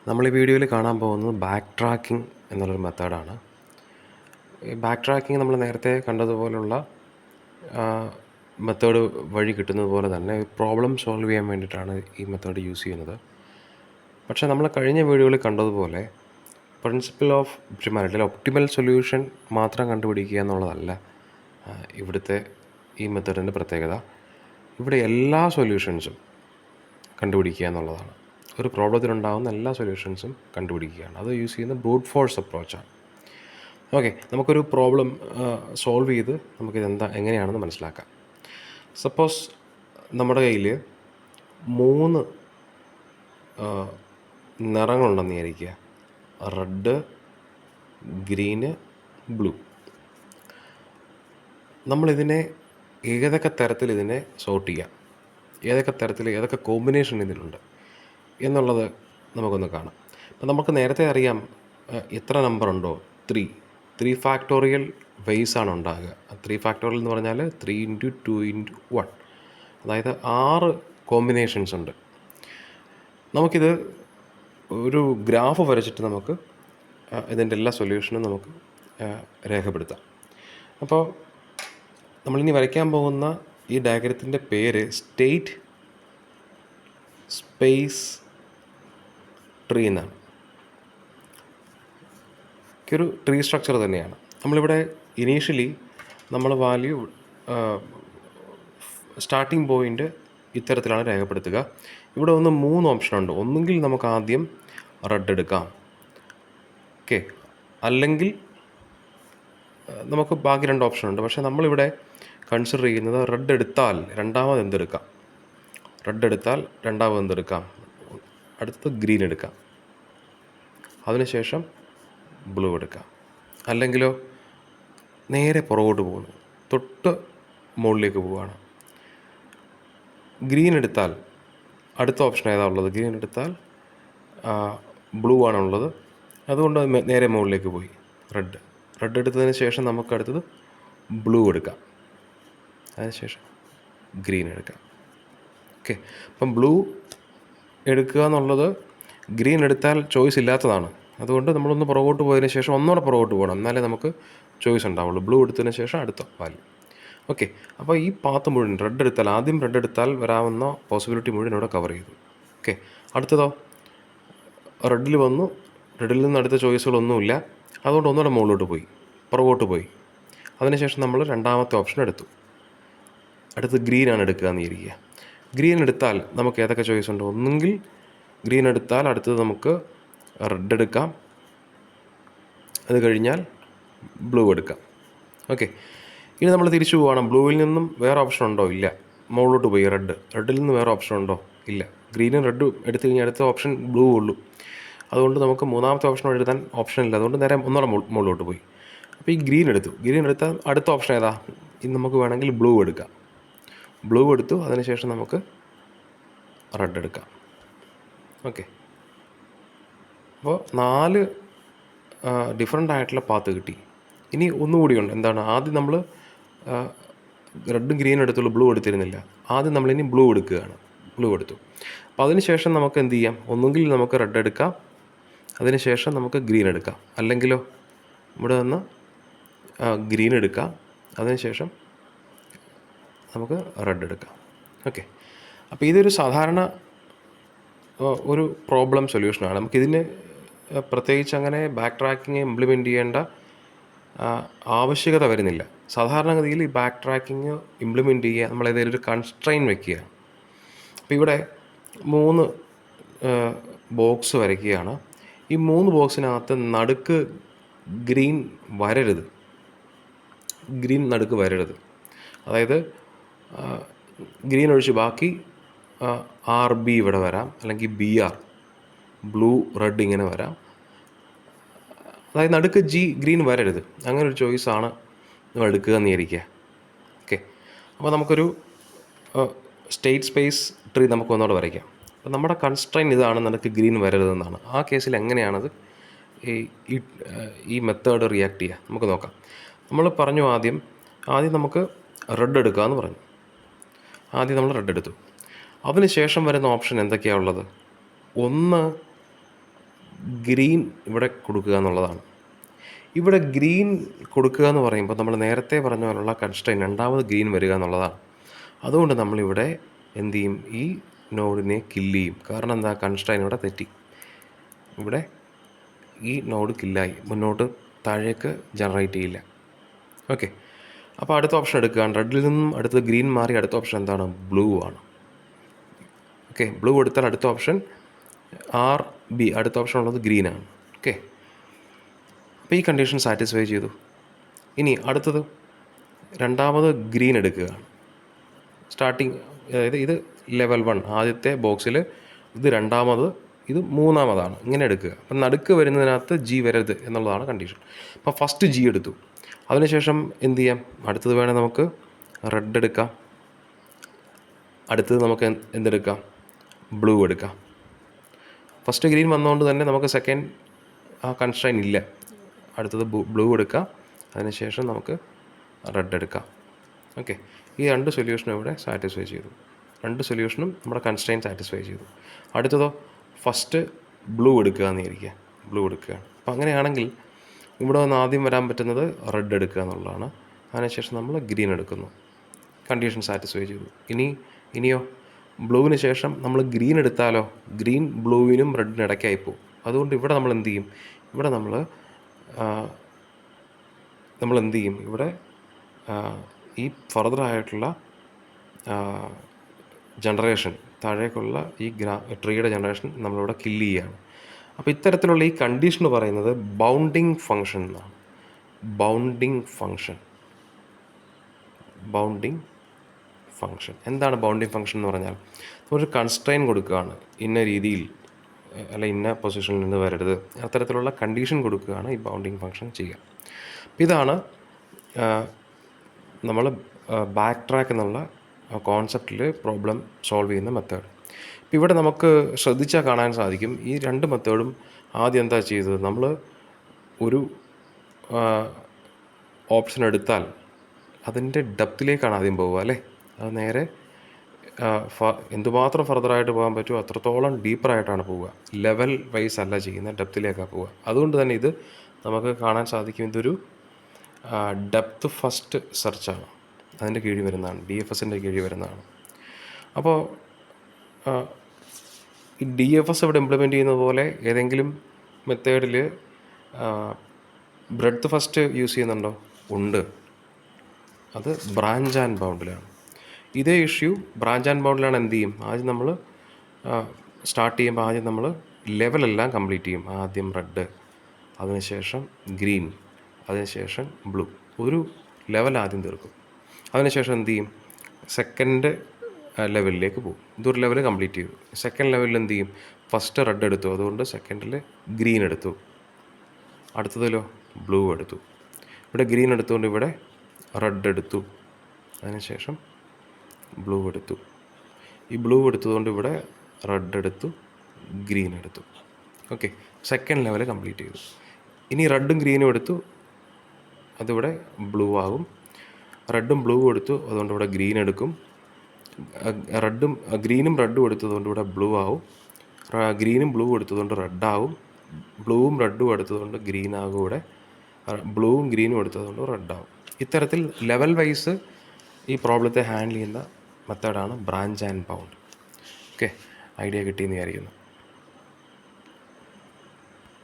നമ്മൾ ഈ വീഡിയോയിൽ കാണാൻ പോകുന്നത് ബാക്ക് ട്രാക്കിംഗ് എന്നുള്ളൊരു മെത്തേഡാണ്. ഈ ബാക്ക് ട്രാക്കിംഗ് നമ്മൾ നേരത്തെ കണ്ടതുപോലുള്ള മെത്തേഡ് വഴി കിട്ടുന്നത് പോലെ തന്നെ പ്രോബ്ലം സോൾവ് ചെയ്യാൻ വേണ്ടിയിട്ടാണ് ഈ മെത്തേഡ് യൂസ് ചെയ്യുന്നത്. പക്ഷേ നമ്മൾ കഴിഞ്ഞ വീഡിയോയിൽ കണ്ടതുപോലെ പ്രിൻസിപ്പിൾ ഓഫ് ഒപ്റ്റിമാലിറ്റി അല്ലെങ്കിൽ ഒപ്റ്റിമൽ സൊല്യൂഷൻ മാത്രം കണ്ടുപിടിക്കുക എന്നുള്ളതല്ല ഇവിടുത്തെ ഈ മെത്തേഡിൻ്റെ പ്രത്യേകത. ഇവിടെ എല്ലാ സൊല്യൂഷൻസും കണ്ടുപിടിക്കുക എന്നുള്ളതാണ്. ഒരു പ്രോബ്ലത്തിനുണ്ടാകുന്ന എല്ലാ സൊല്യൂഷൻസും കണ്ടുപിടിക്കുകയാണ്. അത് യൂസ് ചെയ്യുന്ന ബ്രൂട്ട് ഫോഴ്സ് അപ്രോച്ചാണ്. ഓക്കെ, നമുക്കൊരു പ്രോബ്ലം സോൾവ് ചെയ്ത് എങ്ങനെയാണെന്ന് മനസ്സിലാക്കാം. സപ്പോസ് നമ്മുടെ കയ്യിൽ 3 നിറങ്ങളുണ്ടെന്ന് വിചാരിക്കുക. Red, green, blue. നമ്മളിതിനെ ഏതൊക്കെ തരത്തിൽ ഇതിനെ സോർട്ട് ചെയ്യാം, ഏതൊക്കെ തരത്തിൽ ഏതൊക്കെ കോമ്പിനേഷൻ ഇതിലുണ്ട് എന്നുള്ളത് നമുക്കൊന്ന് കാണാം. അപ്പം നമുക്ക് നേരത്തെ അറിയാം എത്ര നമ്പറുണ്ടോ, 3 ഫാക്ടോറിയൽ വേസ് ആണ് ഉണ്ടാകുക. 3 ഫാക്ടോറിയൽ എന്ന് പറഞ്ഞാൽ 3 × 2 × 1, അതായത് 6 കോമ്പിനേഷൻസ് ഉണ്ട്. നമുക്കിത് ഒരു ഗ്രാഫ് വരച്ചിട്ട് നമുക്ക് ഇതിൻ്റെ എല്ലാ സൊല്യൂഷനും നമുക്ക് രേഖപ്പെടുത്താം. അപ്പോൾ നമ്മളിനി വരയ്ക്കാൻ പോകുന്ന ഈ ഡയഗ്രത്തിൻ്റെ പേര് സ്റ്റേറ്റ് സ്പേസ് ട്രീ എന്നാണ്. ഒരു ട്രീ സ്ട്രക്ചർ തന്നെയാണ്. നമ്മളിവിടെ ഇനീഷ്യലി നമ്മൾ വാല്യൂ സ്റ്റാർട്ടിംഗ് പോയിൻ്റ് ഇത്തരത്തിലാണ് രേഖപ്പെടുത്തുക. ഇവിടെ 3 ഓപ്ഷനുണ്ട്. ഒന്നുകിൽ നമുക്ക് ആദ്യം റെഡ് എടുക്കാം, ഓക്കെ, അല്ലെങ്കിൽ നമുക്ക് ബാക്കി 2 ഓപ്ഷനുണ്ട്. പക്ഷേ നമ്മളിവിടെ കൺസിഡർ ചെയ്യുന്നത് റെഡ് എടുത്താൽ രണ്ടാമത് എന്തെടുക്കാം, റെഡ് എടുത്താൽ രണ്ടാമത് എന്തെടുക്കാം, അടുത്തത് ഗ്രീൻ എടുക്കാം, അതിനുശേഷം ബ്ലൂ എടുക്കാം. അല്ലെങ്കിലോ നേരെ പുറകോട്ട് പോകുന്നു, തൊട്ട് മുകളിലേക്ക് പോവുകയാണ്. ഗ്രീൻ എടുത്താൽ അടുത്ത ഓപ്ഷൻ ഏതാ ഉള്ളത്? ഗ്രീൻ എടുത്താൽ ബ്ലൂ ആണുള്ളത്, അതുകൊണ്ട് നേരെ മുകളിലേക്ക് പോയി. റെഡ് എടുത്തതിന് ശേഷം നമുക്ക് അടുത്തത് ബ്ലൂ എടുക്കാം, അതിനുശേഷം ഗ്രീൻ എടുക്കാം. ഓക്കെ, അപ്പം ബ്ലൂ എടുക്കുക എന്നുള്ളത് ഗ്രീൻ എടുത്താൽ ചോയ്സ് ഇല്ലാത്തതാണ്. അതുകൊണ്ട് നമ്മളൊന്ന് പുറകോട്ട് പോയതിന് ശേഷം ഒന്നുകൂടെ പുറകോട്ട് പോകണം, എന്നാലേ നമുക്ക് ചോയ്സ് ഉണ്ടാവുള്ളൂ. ബ്ലൂ എടുത്തതിന് ശേഷം അടുത്ത വാല്യൂ. ഓക്കെ, അപ്പോൾ ഈ പാത്ത് മുഴുവൻ ആദ്യം റെഡ് എടുത്താൽ വരാവുന്ന പോസിബിലിറ്റി മുഴുവൻ ഇവിടെ കവർ ചെയ്തു. ഓക്കെ, അടുത്തതോ റെഡിൽ വന്നു, റെഡിൽ നിന്ന് അടുത്ത ചോയ്സുകളൊന്നുമില്ല, അതുകൊണ്ട് ഒന്നുകൂടെ മുകളിലോട്ട് പോയി, പുറകോട്ട് പോയി. അതിനുശേഷം നമ്മൾ രണ്ടാമത്തെ ഓപ്ഷൻ എടുത്തു. അടുത്ത് ഗ്രീനാണ് എടുക്കുക എന്ന് ഇരിക്കുക. ഗ്രീൻ എടുത്താൽ നമുക്ക് ഏതൊക്കെ ചോയ്സ് ഉണ്ട്? ഒന്നുകിൽ ഗ്രീൻ എടുത്താൽ അടുത്തത് നമുക്ക് റെഡ് എടുക്കാം, അത് കഴിഞ്ഞാൽ ബ്ലൂ എടുക്കാം. ഓക്കെ, ഇനി നമ്മൾ തിരിച്ചു പോകണം. ബ്ലൂവിൽ നിന്നും വേറെ ഓപ്ഷൻ ഉണ്ടോ? ഇല്ല. മുകളിലോട്ട് പോയി റെഡിൽ നിന്ന് വേറെ ഓപ്ഷൻ ഉണ്ടോ? ഇല്ല. ഗ്രീനും റെഡും എടുത്തു കഴിഞ്ഞാൽ അടുത്ത ഓപ്ഷൻ ബ്ലൂ ഉള്ളൂ. അതുകൊണ്ട് നമുക്ക് മൂന്നാമത്തെ ഓപ്ഷൻ എഴുതാൻ ഓപ്ഷൻ ഇല്ല. അതുകൊണ്ട് നേരെ ഒന്നുകൂടെ മുകളിലോട്ട് പോയി. അപ്പോൾ ഈ ഗ്രീൻ എടുത്താൽ അടുത്ത ഓപ്ഷൻ ഏതാ? ഇനി നമുക്ക് വേണമെങ്കിൽ ബ്ലൂ എടുക്കാം. ബ്ലൂ എടുത്തു, അതിനുശേഷം നമുക്ക് റെഡ് എടുക്കാം. ഓക്കെ, അപ്പോൾ 4 ഡിഫറെൻ്റ് ആയിട്ടുള്ള പാത്ത് കിട്ടി. ഇനി ഒന്നുകൂടിയുണ്ട്. എന്താണ്? ആദ്യം നമ്മൾ റെഡും ഗ്രീനും എടുത്തുള്ളൂ, ബ്ലൂ എടുത്തിരുന്നില്ല. ആദ്യം നമ്മളിനി ബ്ലൂ എടുക്കുകയാണ്. ബ്ലൂ എടുത്തു. അപ്പോൾ അതിനുശേഷം നമുക്ക് എന്ത് ചെയ്യാം? ഒന്നുകിൽ നമുക്ക് റെഡ് എടുക്കാം, അതിനുശേഷം നമുക്ക് ഗ്രീൻ എടുക്കാം. അല്ലെങ്കിലോ ഇവിടെ നിന്ന് ഗ്രീൻ എടുക്കാം, അതിനുശേഷം നമുക്ക് റെഡ് എടുക്കാം. ഓക്കെ, അപ്പോൾ ഇതൊരു സാധാരണ ഒരു പ്രോബ്ലം സൊല്യൂഷനാണ്. നമുക്കിതിന് പ്രത്യേകിച്ച് അങ്ങനെ ബാക്ക് ട്രാക്കിങ് ഇംപ്ലിമെൻ്റ് ചെയ്യേണ്ട ആവശ്യകത വരുന്നില്ല. സാധാരണഗതിയിൽ ഈ ബാക്ക് ട്രാക്കിങ് ഇംപ്ലിമെൻ്റ് ചെയ്യുക നമ്മൾ ഏതെങ്കിലും ഒരു കൺസ്ട്രെയിൻ വയ്ക്കുക. അപ്പോൾ ഇവിടെ 3 ബോക്സ് വരയ്ക്കുകയാണ്. ഈ 3 ബോക്സിനകത്ത് നടുക്ക് ഗ്രീൻ നടുക്ക് വരരുത്. അതായത് ഗ്രീൻ ഒഴിച്ച് ബാക്കി RB ഇവിടെ വരാം, അല്ലെങ്കിൽ BR ബ്ലൂ റെഡ് ഇങ്ങനെ വരാം. അതായത് നടുക്ക് ഗ്രീൻ വരരുത്. അങ്ങനെ ഒരു ചോയ്സാണ് നിങ്ങൾ എടുക്കുക എന്ന് വിചാരിക്കുക. ഓക്കെ, അപ്പോൾ നമുക്കൊരു സ്റ്റേറ്റ് സ്പേസ് ട്രീ നമുക്ക് ഒന്നുകൂടെ വരയ്ക്കാം. അപ്പോൾ നമ്മുടെ കൺസ്ട്രെയിൻ ഇതാണ്, നടുക്ക് ഗ്രീൻ വരരുതെന്നാണ്. ആ കേസിൽ എങ്ങനെയാണത് ഈ മെത്തേഡ് റിയാക്ട് ചെയ്യുക നമുക്ക് നോക്കാം. നമ്മൾ പറഞ്ഞു ആദ്യം നമുക്ക് റെഡ് എടുക്കാമെന്ന് പറഞ്ഞു. ആദ്യം നമ്മൾ റെഡ് എടുത്തു. അതിന് ശേഷം വരുന്ന ഓപ്ഷൻ എന്തൊക്കെയാണ് ഉള്ളത്? ഒന്ന് ഗ്രീൻ ഇവിടെ കൊടുക്കുക എന്നുള്ളതാണ്. ഇവിടെ ഗ്രീൻ കൊടുക്കുക എന്ന് പറയുമ്പോൾ നമ്മൾ നേരത്തെ പറഞ്ഞ പോലുള്ള കൺസ്ട്രെയിൻ രണ്ടാമത് ഗ്രീൻ വരിക എന്നുള്ളതാണ്. അതുകൊണ്ട് നമ്മളിവിടെ എന്ത് ചെയ്യും, ഈ നോഡിനെ കില്ല് ചെയ്യും. കാരണം എന്താ, കൺസ്ട്രെയിൻ ഇവിടെ തെറ്റി. ഇവിടെ ഈ നോഡ് കില്ലായി, മുന്നോട്ട് താഴേക്ക് ജനറേറ്റ് ചെയ്യില്ല. ഓക്കെ, അപ്പോൾ അടുത്ത ഓപ്ഷൻ എടുക്കുകയാണ്. റെഡിൽ നിന്നും അടുത്തത് ഗ്രീൻ മാറി അടുത്ത ഓപ്ഷൻ എന്താണ്, ബ്ലൂ ആണ്. ഓക്കെ, ബ്ലൂ എടുത്താൽ അടുത്ത ഓപ്ഷൻ RB, അടുത്ത ഓപ്ഷൻ ഉള്ളത് ഗ്രീനാണ്. ഓക്കെ, അപ്പോൾ ഈ കണ്ടീഷൻ സാറ്റിസ്ഫൈ ചെയ്തു. ഇനി അടുത്തത് രണ്ടാമത് ഗ്രീൻ എടുക്കുകയാണ്. സ്റ്റാർട്ടിങ്, അതായത് ഇത് ലെവൽ 1 ആദ്യത്തെ ബോക്സിൽ, ഇത് രണ്ടാമത്, ഇത് മൂന്നാമതാണ്. ഇങ്ങനെ എടുക്കുക. അപ്പം നടുക്ക് വരുന്നതിനകത്ത് G വരരുത് എന്നുള്ളതാണ് കണ്ടീഷൻ. അപ്പോൾ ഫസ്റ്റ് G എടുത്തു. അതിനുശേഷം എന്ത് ചെയ്യാം, അടുത്തത് വേണേൽ നമുക്ക് റെഡ് എടുക്കാം. അടുത്തത് നമുക്ക് എന്തെടുക്കാം, ബ്ലൂ എടുക്കാം. ഫസ്റ്റ് ഗ്രീൻ വന്നതുകൊണ്ട് തന്നെ നമുക്ക് സെക്കൻഡ് ആ കൺസ്ട്രെയിൻ ഇല്ല. അടുത്തത് ബ്ലൂ എടുക്കാം. അതിനുശേഷം നമുക്ക് റെഡ് എടുക്കാം. ഓക്കെ, ഈ രണ്ട് സൊല്യൂഷനും ഇവിടെ സാറ്റിസ്ഫൈ ചെയ്തു. രണ്ട് സൊല്യൂഷനും നമ്മുടെ കൺസ്ട്രെയിൻ സാറ്റിസ്ഫൈ ചെയ്തു. അടുത്തതോ ഫസ്റ്റ് ബ്ലൂ എടുക്കുക എന്നിരിക്കുക, ബ്ലൂ എടുക്കുകയാണ്. അപ്പോൾ അങ്ങനെയാണെങ്കിൽ ഇവിടെ വന്ന് ആദ്യം വരാൻ പറ്റുന്നത് റെഡ് എടുക്കുക എന്നുള്ളതാണ്. അതിനുശേഷം നമ്മൾ ഗ്രീൻ എടുക്കുന്നു. കണ്ടീഷൻ സാറ്റിസ്ഫൈ ചെയ്തു. ഇനിയോ ബ്ലൂവിന് ശേഷം നമ്മൾ ഗ്രീൻ എടുത്താലോ, ഗ്രീൻ ബ്ലൂവിനും റെഡിനും ഇടയ്ക്കായി പോകും. അതുകൊണ്ട് ഇവിടെ നമ്മൾ എന്ത് ചെയ്യും, ഇവിടെ നമ്മൾ എന്ത് ചെയ്യും, ഇവിടെ ഈ ഫർദറായിട്ടുള്ള ജനറേഷൻ, താഴേക്കുള്ള ഈ ട്രീയുടെ ജനറേഷൻ നമ്മളിവിടെ കില്ല് ചെയ്യുകയാണ്. അപ്പോൾ ഇത്തരത്തിലുള്ള ഈ കണ്ടീഷൻ പറയുന്നത് ബൗണ്ടിങ് ഫങ്ഷൻ എന്നാണ്. ബൗണ്ടിങ് ഫങ്ഷൻ എന്താണ് ബൗണ്ടിങ് ഫങ്ഷൻ എന്ന് പറഞ്ഞാൽ, ഒരു കൺസ്ട്രെയിൻ കൊടുക്കുകയാണ്, ഇന്ന രീതിയിൽ അല്ല ഇന്ന പൊസിഷനിൽ നിന്ന് വരരുത്, അത്തരത്തിലുള്ള കണ്ടീഷൻ കൊടുക്കുകയാണ് ഈ ബൗണ്ടിങ് ഫങ്ഷൻ ചെയ്യുക. ഇതാണ് നമ്മൾ ബാക്ക് ട്രാക്ക് എന്നുള്ള കോൺസെപ്റ്റിൽ പ്രോബ്ലം സോൾവ് ചെയ്യുന്ന മെത്തേഡ്. ഇപ്പോൾ ഇവിടെ നമുക്ക് ശ്രദ്ധിച്ചാൽ കാണാൻ സാധിക്കും, ഈ രണ്ട് മെത്തേഡും ആദ്യം എന്താ ചെയ്തത്, നമ്മൾ ഒരു ഓപ്ഷൻ എടുത്താൽ അതിൻ്റെ ഡെപ്തിലേക്കാണ് ആദ്യം പോവുക, അല്ലേ? അത് നേരെ എന്തുമാത്രം ഫർദറായിട്ട് പോകാൻ പറ്റുമോ അത്രത്തോളം ഡീപ്പറായിട്ടാണ് പോവുക. ലെവൽ വൈസ് അല്ല ചെയ്യുന്നത്, ഡെപ്തിലേക്കാണ് പോവുക. അതുകൊണ്ട് തന്നെ ഇത് നമുക്ക് കാണാൻ സാധിക്കും, ഇതൊരു ഡെപ്ത് ഫസ്റ്റ് സെർച്ചാണ്, അതിൻ്റെ കീഴിൽ വരുന്നതാണ്, DFSൻ്റെ കീഴിൽ വരുന്നതാണ്. അപ്പോൾ ഈ DFS ഇവിടെ ഇംപ്ലിമെൻ്റ് ചെയ്യുന്നത് പോലെ ഏതെങ്കിലും മെത്തേഡിൽ ബ്രെഡ്ത്ത് ഫസ്റ്റ് യൂസ് ചെയ്യുന്നുണ്ടോ? ഉണ്ട്. അത് ബ്രാഞ്ച് ആൻഡ് ബൗണ്ടിലാണ്. ഇതേ ഇഷ്യൂ ബ്രാഞ്ച് ആൻഡ് ബൗണ്ടിലാണ്. എന്ത് ചെയ്യും, ആദ്യം നമ്മൾ സ്റ്റാർട്ട് ചെയ്യുമ്പോൾ ആദ്യം നമ്മൾ ലെവലെല്ലാം കംപ്ലീറ്റ് ചെയ്യും. ആദ്യം റെഡ്, അതിനുശേഷം ഗ്രീൻ, അതിനുശേഷം ബ്ലൂ. ഒരു ലെവൽ ആദ്യം തീർക്കും. അതിനുശേഷം എന്ത് ചെയ്യും, സെക്കൻഡ് ലെവലിലേക്ക് പോകും. ഇതൊരു ലെവൽ കംപ്ലീറ്റ് ചെയ്തു. സെക്കൻഡ് ലെവലിൽ എന്ത് ചെയ്യും, ഫസ്റ്റ് റെഡ് എടുത്തു, അതുകൊണ്ട് സെക്കൻഡിൽ ഗ്രീൻ എടുത്തു. അടുത്തതിലോ ബ്ലൂ എടുത്തു. ഇവിടെ ഗ്രീൻ എടുത്തുകൊണ്ട് ഇവിടെ റെഡ് എടുത്തു, അതിനുശേഷം ബ്ലൂ എടുത്തു. ഈ ബ്ലൂ എടുത്തതുകൊണ്ട് ഇവിടെ റെഡ് എടുത്തു, ഗ്രീൻ എടുത്തു. ഓക്കെ, സെക്കൻഡ് ലെവൽ കംപ്ലീറ്റ് ചെയ്തു. ഇനി റെഡും ഗ്രീനും എടുത്തു, അതിവിടെ ബ്ലൂ ആകും. റെഡും ബ്ലൂവും എടുത്തു, അതുകൊണ്ട് ഇവിടെ ഗ്രീൻ എടുക്കും. ഗ്രീനും റെഡും എടുത്തതുകൊണ്ട് ഇവിടെ ബ്ലൂ ആവും. ഗ്രീനും ബ്ലൂ എടുത്തതുകൊണ്ട് റെഡ് ആവും. ബ്ലൂവും റെഡും എടുത്തതുകൊണ്ട് ഗ്രീൻ ആകും. ഇവിടെ ബ്ലൂവും ഗ്രീനും എടുത്തതുകൊണ്ട് റെഡ് ആവും. ഇത്തരത്തിൽ ലെവൽ വൈസ് ഈ പ്രോബ്ലത്തെ ഹാൻഡിൽ ചെയ്യുന്ന മെത്തേഡാണ് branch and bound. Okay, idea കിട്ടിയെന്ന് വിചാരിക്കുന്നു.